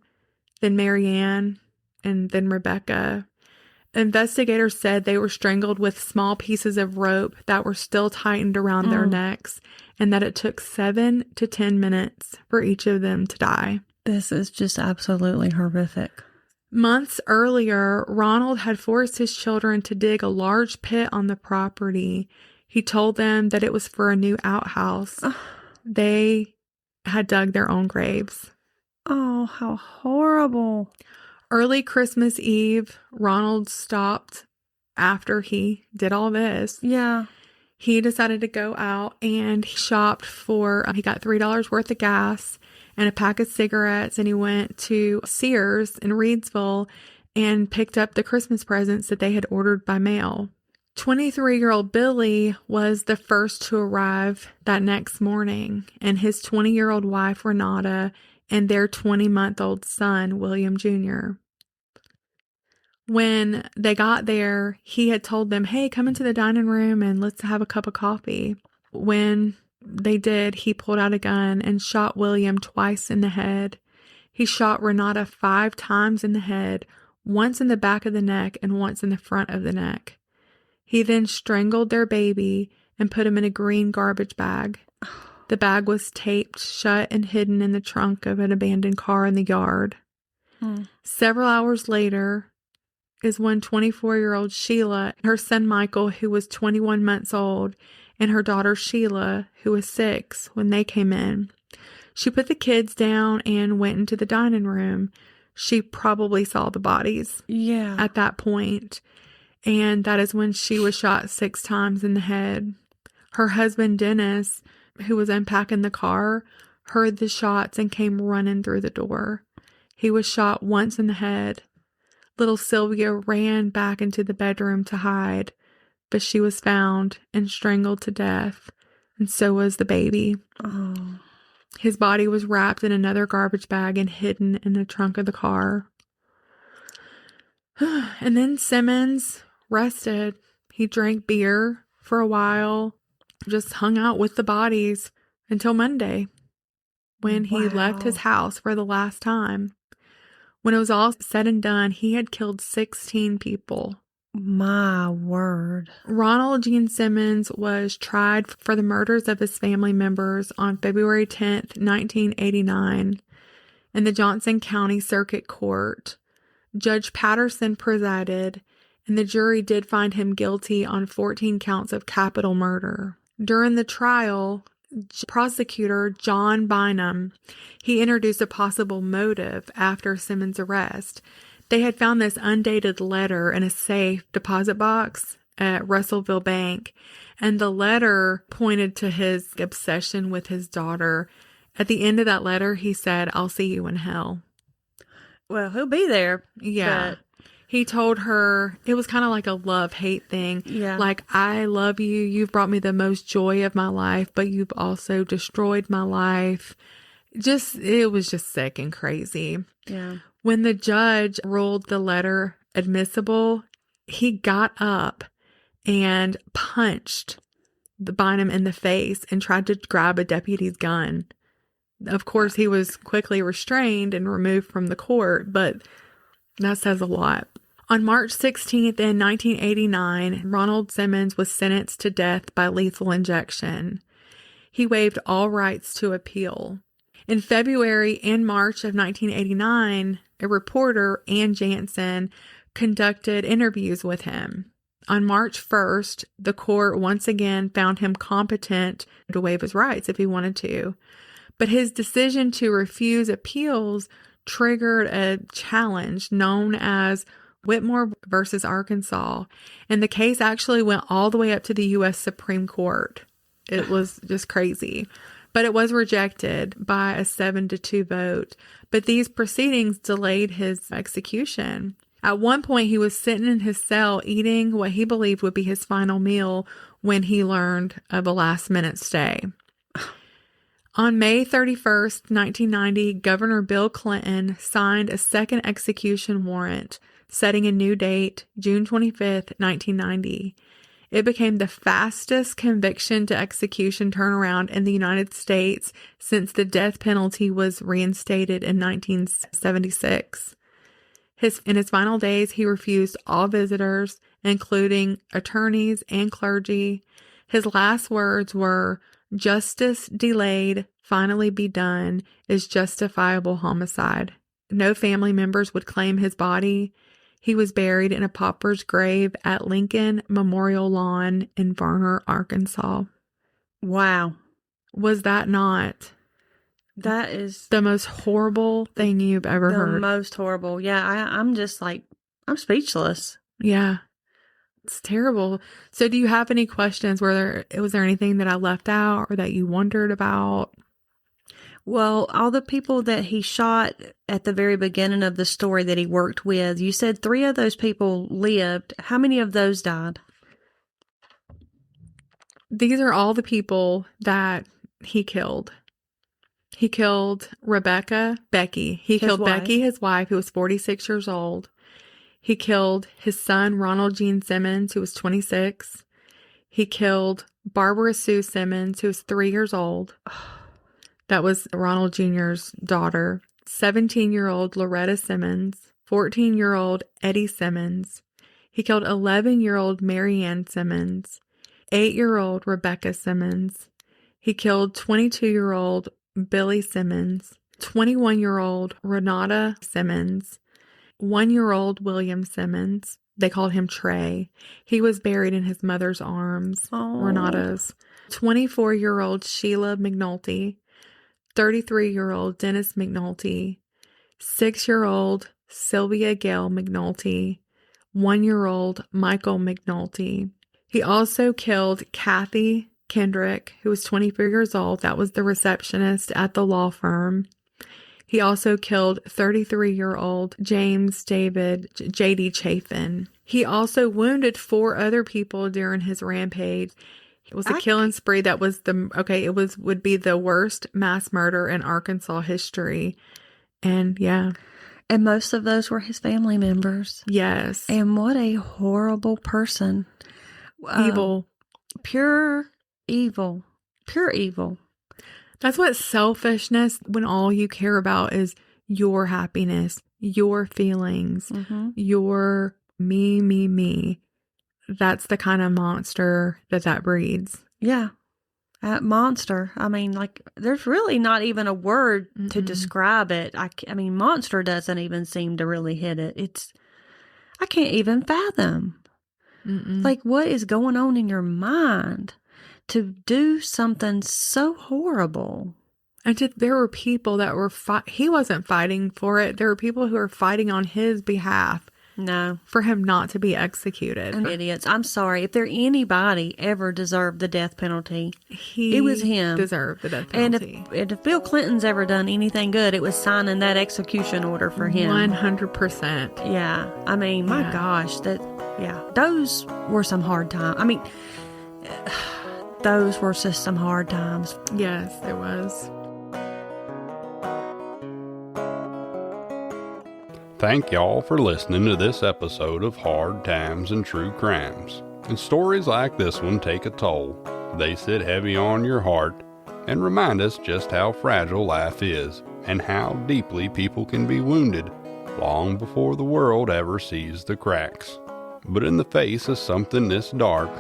then Marianne, and then Rebecca. Investigators said they were strangled with small pieces of rope that were still tightened around their necks, and that it took 7 to 10 minutes for each of them to die. This is just absolutely horrific. Months earlier, Ronald had forced his children to dig a large pit on the property. He told them that it was for a new outhouse. They had dug their own graves. Oh, how horrible. Early Christmas Eve, Ronald stopped after he did all this. Yeah. He decided to go out and he shopped he got $3 worth of gas and a pack of cigarettes, and he went to Sears in Reidsville and picked up the Christmas presents that they had ordered by mail. 23-year-old Billy was the first to arrive that next morning, and his 20-year-old wife, Renata, and their 20-month-old son, William Jr. When they got there, he had told them, hey, come into the dining room and let's have a cup of coffee. When they did, he pulled out a gun and shot William twice in the head. He shot Renata 5 times in the head, once in the back of the neck and once in the front of the neck. He then strangled their baby and put him in a green garbage bag. The bag was taped shut and hidden in the trunk of an abandoned car in the yard. Several hours later is when 24-year-old Sheila, her son Michael, who was 21 months old, and her daughter Sheila, who was 6, when they came in. She put the kids down and went into the dining room. She probably saw the bodies at that point, and that is when she was shot 6 times in the head. Her husband, Dennis, who was unpacking the car, heard the shots and came running through the door. He was shot once in the head. Little Sylvia ran back into the bedroom to hide, but she was found and strangled to death, and so was the baby. His body was wrapped in another garbage bag and hidden in the trunk of the car. And then Simmons rested. He drank beer for a while, just hung out with the bodies until Monday, when he left his house for the last time. When it was all said and done, he had killed 16 people. My word. Ronald Gene Simmons was tried for the murders of his family members on February 10th, 1989, in the Johnson County Circuit Court. Judge Patterson presided, and the jury did find him guilty on 14 counts of capital murder. During the trial, prosecutor John Bynum, he introduced a possible motive after Simmons' arrest. They had found this undated letter in a safe deposit box at Russellville Bank, and the letter pointed to his obsession with his daughter. At the end of that letter, he said, "I'll see you in hell." Well, he'll be there. Yeah. He told her, it was kind of like a love-hate thing. Yeah. Like, I love you. You've brought me the most joy of my life, but you've also destroyed my life. It was just sick and crazy. Yeah. When the judge ruled the letter admissible, he got up and punched Bynum in the face and tried to grab a deputy's gun. Of course, he was quickly restrained and removed from the court, but that says a lot. On March 16th in 1989, Ronald Simmons was sentenced to death by lethal injection. He waived all rights to appeal. In February and March of 1989, a reporter, Ann Jansen, conducted interviews with him. On March 1st, the court once again found him competent to waive his rights if he wanted to. But his decision to refuse appeals triggered a challenge known as Whitmore versus Arkansas. And the case actually went all the way up to the U.S. Supreme Court. It was just crazy. But it was rejected by a 7-2 vote. But these proceedings delayed his execution. At one point, he was sitting in his cell eating what he believed would be his final meal when he learned of a last-minute stay. On May 31st, 1990, Governor Bill Clinton signed a second execution warrant, setting a new date, June 25th, 1990. It became the fastest conviction to execution turnaround in the United States since the death penalty was reinstated in 1976. In his final days, he refused all visitors, including attorneys and clergy. His last words were, "Justice delayed, finally be done, is justifiable homicide." No family members would claim his body. He was buried in a pauper's grave at Lincoln Memorial Lawn in Varner, Arkansas. Wow. Was that not That is the most horrible thing you've ever the heard? most horrible. Yeah, I'm just like, I'm speechless. Yeah. It's terrible. So do you have any questions? Was there anything that I left out or that you wondered about? Well, all the people that he shot at the very beginning of the story that he worked with, you said 3 of those people lived. How many of those died? These are all the people that he killed. He killed Becky. He killed wife. Becky, his wife, who was 46 years old. He killed his son, Ronald Gene Simmons, who was 26. He killed Barbara Sue Simmons, who was 3 years old. That was Ronald Jr.'s daughter. 17-year-old Loretta Simmons. 14-year-old Eddie Simmons. He killed 11-year-old Marianne Simmons. 8-year-old Rebecca Simmons. He killed 22-year-old Billy Simmons. 21-year-old Renata Simmons. 1-year-old William Simmons. They called him Trey. He was buried in his mother's arms, Renata's. 24-year-old Sheila McNulty. 33-year-old Dennis McNulty. 6-year-old Sylvia Gale McNulty. 1-year-old Michael McNulty. He also killed Kathy Kendrick, who was 24 years old. That was the receptionist at the law firm. He also killed 33-year-old James David J.D. Chafin. He also wounded 4 other people during his rampage. It was a killing spree that was would be the worst mass murder in Arkansas history. And yeah. And most of those were his family members. Yes. And what a horrible person. Evil. Pure evil. Pure evil. That's what selfishness, when all you care about is your happiness, your feelings, your me. That's the kind of monster that breeds. Yeah. Monster. I mean, like, there's really not even a word to describe it. I mean, monster doesn't even seem to really hit it. I can't even fathom. Like, what is going on in your mind to do something so horrible? And there were people that were he wasn't fighting for it. There were people who were fighting on his behalf. No. For him not to be executed. And idiots. I'm sorry. If there anybody ever deserved the death penalty, it was him. Deserved the death penalty. And if Bill Clinton's ever done anything good, it was signing that execution order for him. 100%. Yeah. I mean, my gosh. Those were some hard times. I mean, those were just some hard times. Yes, it was. Thank y'all for listening to this episode of Hard Times and True Crimes. And stories like this one take a toll. They sit heavy on your heart and remind us just how fragile life is and how deeply people can be wounded long before the world ever sees the cracks. But in the face of something this dark,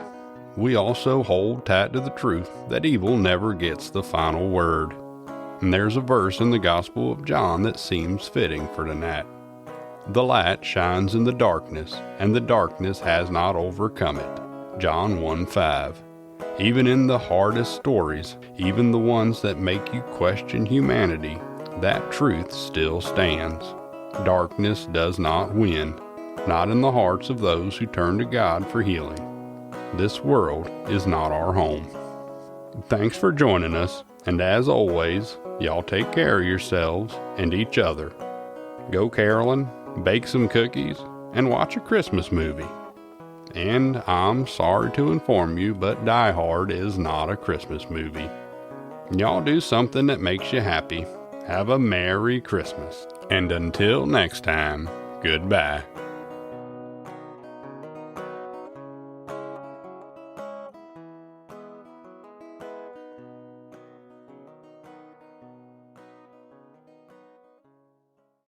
we also hold tight to the truth that evil never gets the final word. And there's a verse in the Gospel of John that seems fitting for tonight. The light shines in the darkness, and the darkness has not overcome it. John 1:5. Even in the hardest stories, even the ones that make you question humanity, that truth still stands. Darkness does not win, not in the hearts of those who turn to God for healing. This world is not our home. Thanks for joining us, and as always, y'all take care of yourselves and each other. Go caroling, bake some cookies, and watch a Christmas movie. And I'm sorry to inform you, but Die Hard is not a Christmas movie. Y'all do something that makes you happy. Have a Merry Christmas. And until next time, goodbye.